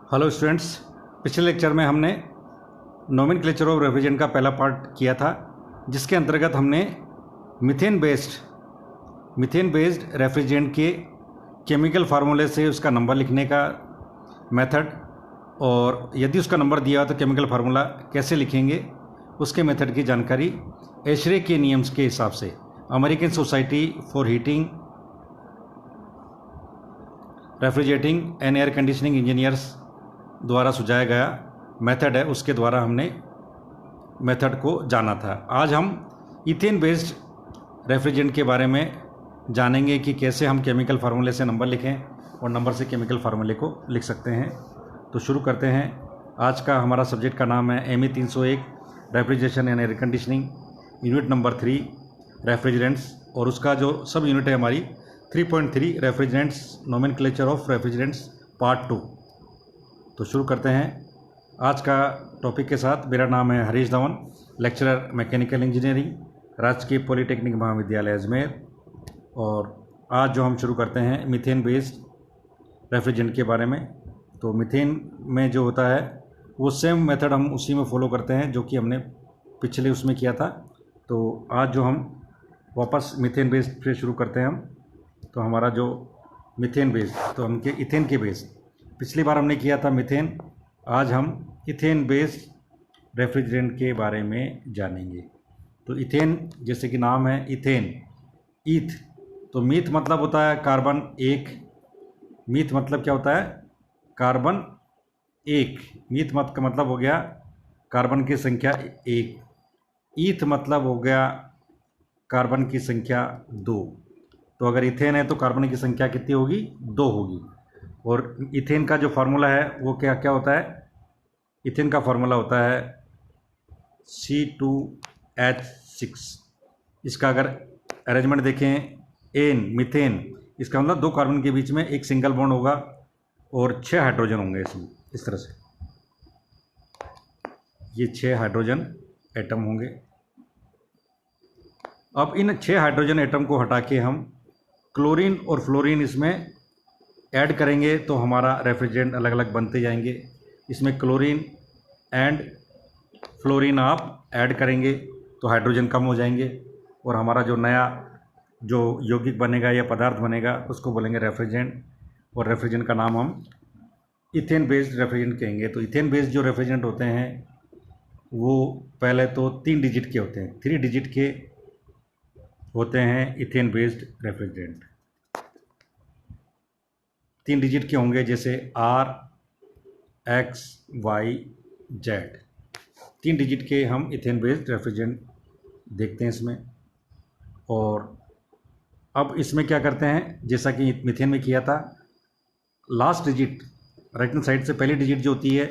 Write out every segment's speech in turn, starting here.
Hello students, पिछले lecture में हमने नोमेनक्लेचर ऑफ रेफ्रिजरेंट का पहला पार्ट किया था, जिसके अंतर्गत हमने मीथेन बेस्ड रेफ्रिजरेंट के केमिकल फार्मूले से उसका नंबर लिखने का मेथड, और यदि उसका नंबर दिया हो तो केमिकल फार्मूला कैसे लिखेंगे उसके मेथड की जानकारी एशरे के नियम्स के हिसाब से American society for heating, refrigerating and air conditioning engineers द्वारा सुझाया गया मेथड है, उसके द्वारा हमने मेथड को जाना था। आज हम इथेन बेस्ड रेफ्रिजरेंट के बारे में जानेंगे कि कैसे हम केमिकल फार्मूले से नंबर लिखें और नंबर से केमिकल फार्मूले को लिख सकते हैं। तो शुरू करते हैं। आज का हमारा सब्जेक्ट का नाम है ME 301 refrigeration and air conditioning, unit number 3 refrigerants, और उसका जो सब यूनिट है हमारी 3.3 refrigerants, nomenclature of refrigerants part 2। तो शुरू करते हैं आज का टॉपिक के साथ। मेरा नाम है Harish Dhawan, lecturer mechanical engineering, राजकीय पॉलिटेक्निक महाविद्यालय अजमेर। और आज जो हम शुरू करते हैं मीथेन बेस्ड रेफ्रिजरेंट के बारे में। तो मीथेन में जो होता है वो सेम मेथड हम उसी में फॉलो करते हैं जो कि हमने पिछले उसमें किया था। तो आज जो हम वापस मीथेन बेस्ड से शुरू करते हैं हम। तो हमारा जो मीथेन बेस्ड, तो हमके इथेन के बेस्ड, पिछली बार हमने किया था मीथेन, आज हम इथेन बेस्ड रेफ्रिजरेंट के बारे में जानेंगे। तो इथेन जैसे कि नाम है इथेन, ईथ, तो मीथ मतलब होता है कार्बन एक। मीथ मतलब क्या होता है? कार्बन एक। मीथ मत का मतलब हो गया कार्बन की संख्या एक। ईथ मतलब हो गया कार्बन की संख्या दो। तो अगर इथेन है तो कार्बन की संख्या कितनी होगी? दो होगी। और इथेन का जो फार्मूला है वो क्या क्या होता है? इथेन का फार्मूला होता है C2H6। इसका अगर अरेंजमेंट देखें, एन मीथेन, इसका मतलब दो कार्बन के बीच में एक सिंगल बॉन्ड होगा और 6 हाइड्रोजन होंगे इसमें, इस तरह से ये 6 हाइड्रोजन एटम होंगे। अब इन 6 हाइड्रोजन एटम को हटा के हम क्लोरीन और फ्लोरीन इसमें ऐड करेंगे तो हमारा रेफ्रिजरेंट अलग अलग बनते जाएंगे। इसमें क्लोरीन एंड फ्लोरीन आप ऐड करेंगे तो हाइड्रोजन कम हो जाएंगे और हमारा जो नया जो यौगिक बनेगा या पदार्थ बनेगा उसको बोलेंगे रेफ्रिजरेंट, और रेफ्रिजरेंट का नाम हम इथेन बेस्ड रेफ्रिजरेंट कहेंगे। तो इथेन बेस्ड जो रेफ्रिजरेंट होते हैं वो पहले तो 3 डिजिट के होते हैं, 3 डिजिट के होते हैं इथेन बेस्ड रेफ्रिजरेंट। 3 डिजिट के होंगे, जैसे R, X, Y, Z। 3 digit के हम इथेन बेस्ड रेफ्रिजरेंट देखते हैं इसमें। और अब इसमें क्या करते हैं, जैसा कि मीथेन में किया था, last digit right hand side से पहली डिजिट जो होती है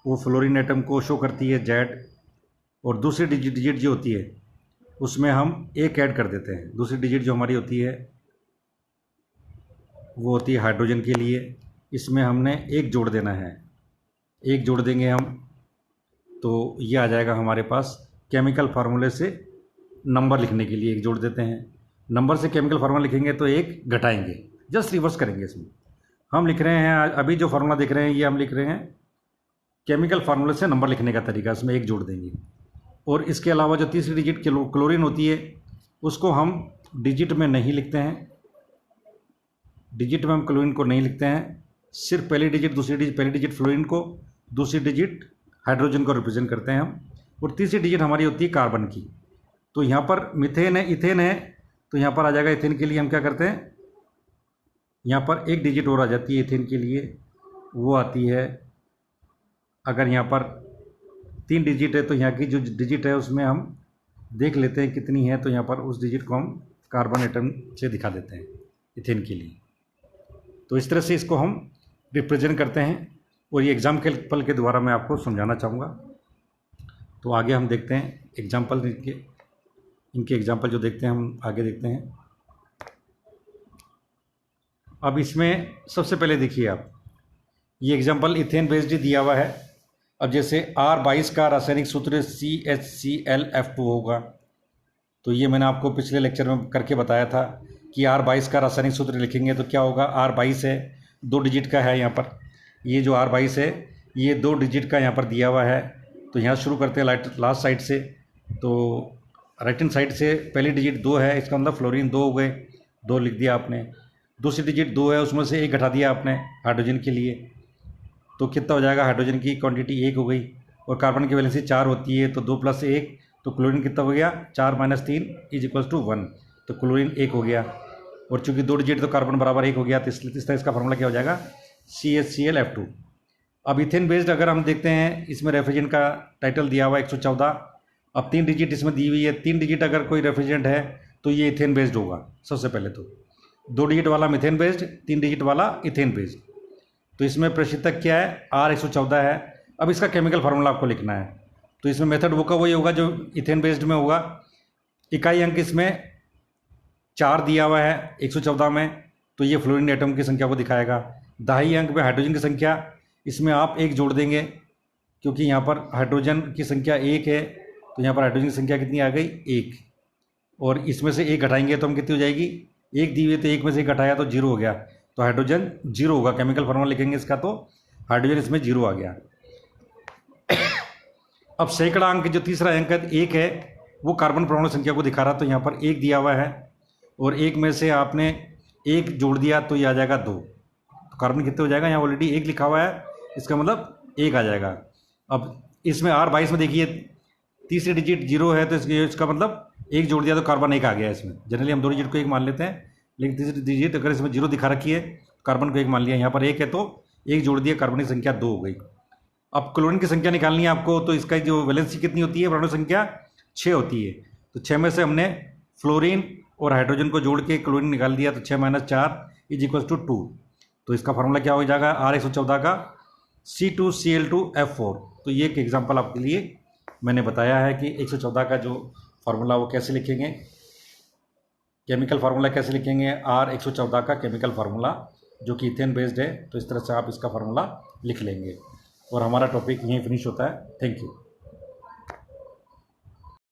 वो फ्लोरीन एटम को शो करती है Z, और दूसरी डिजिट जो होती है उसमें हम एक ऐड कर देते हैं। दूसरी डिजिट जो हमारी होती है वो होती है हाइड्रोजन के लिए, इसमें हमने एक जोड़ देना है। एक जोड़ देंगे हम तो ये आ जाएगा हमारे पास केमिकल फार्मूले से नंबर लिखने के लिए एक जोड़ देते हैं। नंबर से केमिकल फार्मूला लिखेंगे तो एक घटाएंगे, जस्ट रिवर्स करेंगे। इसमें हम लिख रहे हैं, अभी जो फार्मूला दिख रहे हैं ये हम लिख रहे हैं केमिकल फार्मूले से नंबर लिखने का तरीका, इसमें एक जोड़ देंगे। और इसके अलावा जो तीसरी डिजिट क्लोरीन होती है उसको हम डिजिट में नहीं लिखते हैं। डिजिट में हम क्लोरीन को नहीं लिखते हैं, सिर्फ पहली डिजिट दूसरी डिजिट, पहली डिजिट फ्लोरीन को, दूसरी डिजिट हाइड्रोजन को रिप्रेजेंट करते हैं हम, और तीसरी डिजिट हमारी होती है कार्बन की। तो यहाँ पर मीथेन है, इथेन है, तो यहाँ पर आ जाएगा इथेन के लिए हम क्या करते हैं, यहाँ पर एक डिजिट और आ जाती है इथेन के लिए, वो आती है, अगर यहाँ पर 3 डिजिट है तो यहाँ की जो डिजिट है उसमें हम देख लेते हैं कितनी है, तो यहाँ पर उस डिजिट को हम कार्बन एटम से दिखा देते हैं इथेन के लिए। तो इस तरह से इसको हम रिप्रेजेंट करते हैं, और ये एग्जाम्पल के द्वारा मैं आपको समझाना चाहूँगा। तो आगे हम देखते हैं एग्जाम्पल, इनके एग्जाम्पल जो देखते हैं हम आगे देखते हैं। अब इसमें सबसे पहले देखिए आप, ये एग्जाम्पल इथेन बेस्ड ही दिया हुआ है। अब जैसे R22 का रासायनिक सूत्र CHClF2 होगा, तो ये मैंने आपको पिछले लेक्चर में करके बताया था कि R22 का रासायनिक सूत्र लिखेंगे तो क्या होगा। R22 है, 2 डिजिट का है यहाँ पर, ये जो R22 है ये 2 डिजिट का यहाँ पर दिया हुआ है। तो यहाँ शुरू करते हैं लास्ट साइड से। तो राइट हैंड साइड से पहली डिजिट 2 है, इसका मतलब फ्लोरीन 2 हो गए, 2 लिख दिया आपने। दूसरी डिजिट 2 है, उसमें से 1 घटा दिया आपने हाइड्रोजन के लिए, तो कितना हो जाएगा, हाइड्रोजन की क्वांटिटी 1 हो गई। और कार्बन की वैलेंसी 4 होती है, तो 2 + 1, तो क्लोरीन कितना हो गया, 4 - 3 = 1, तो क्लोरीन 1 हो गया। और चूंकि 2 डिजिट तो कार्बन बराबर 1 हो गया, तो इसलिए इसका फार्मूला क्या हो जाएगा, CH_Cl F2। अब इथेन बेस्ड अगर हम देखते हैं, इसमें रेफ्रिजरेंट का टाइटल दिया हुआ है 114। अब 3 डिजिट इसमें दी हुई है, 3 डिजिट अगर कोई रेफ्रिजरेंट है तो ये इथेन बेस्ड होगा। सबसे पहले तो 2 डिजिट वाला मिथेन बेस्ड, 3 डिजिट वाला इथेन बेस्ड। तो इसमें प्रशीतक क्या है, R114 है। अब इसका केमिकल फार्मूला आपको लिखना है। तो इसमें मेथड वो का वही होगा जो इथेन बेस्ड में होगा। इकाई अंक इसमें 4 दिया हुआ है 114 में, तो ये फ्लोरीन एटम की संख्या को दिखाएगा। दहाई अंक में हाइड्रोजन की संख्या, इसमें आप 1 जोड़ देंगे, क्योंकि यहाँ पर हाइड्रोजन की संख्या 1 है, तो यहाँ पर हाइड्रोजन की संख्या कितनी आ गई, 1। और इसमें से 1 घटाएंगे तो हम कितनी हो जाएगी, 1 दी हुई, तो 1 में से 1 घटाया तो 0 हो गया, तो हाइड्रोजन 0 होगा। केमिकल फार्मूला लिखेंगे इसका, तो हाइड्रोजन इसमें 0 आ गया। अब सैकड़ा अंक जो तीसरा अंक 1 है, वो कार्बन परमाणु संख्या को दिखा रहा, तो यहाँ पर 1 दिया हुआ है, और 1 में से आपने 1 जोड़ दिया तो ये आ जाएगा 2। तो कार्बन कितने हो जाएगा, यहाँ ऑलरेडी 1 लिखा हुआ है, इसका मतलब 1 आ जाएगा। अब इसमें R22 में देखिए तीसरी डिजिट 0 है, तो इसका मतलब 1 जोड़ दिया तो कार्बन 1 आ गया। इसमें जनरली हम 2 डिजिट को 1 मान लेते हैं, लेकिन तीसरी डिजिट अगर इसमें 0 दिखा रखी है, कार्बन को 1 मान लिया। यहाँ पर 1 है तो 1 जोड़ दिया, कार्बन की संख्या 2 हो गई। अब क्लोरीन की संख्या निकालनी है आपको, तो इसका जो वैलेंसी कितनी होती है, परमाणु संख्या 6 होती है। तो 6 में से हमने फ्लोरीन और हाइड्रोजन को जोड़ के क्लोरीन निकाल दिया, तो 6 - 4 = 2। तो इसका फार्मूला क्या हो जाएगा, R114 का C2Cl2F4। तो ये एक एग्जाम्पल आपके लिए मैंने बताया है कि 114 का जो फार्मूला वो कैसे लिखेंगे, केमिकल फार्मूला कैसे लिखेंगे, R114 का केमिकल फार्मूला जो कि इथेन बेस्ड है। तो इस तरह से आप इसका फार्मूला लिख लेंगे, और हमारा टॉपिक यहीं फिनिश होता है। Thank you.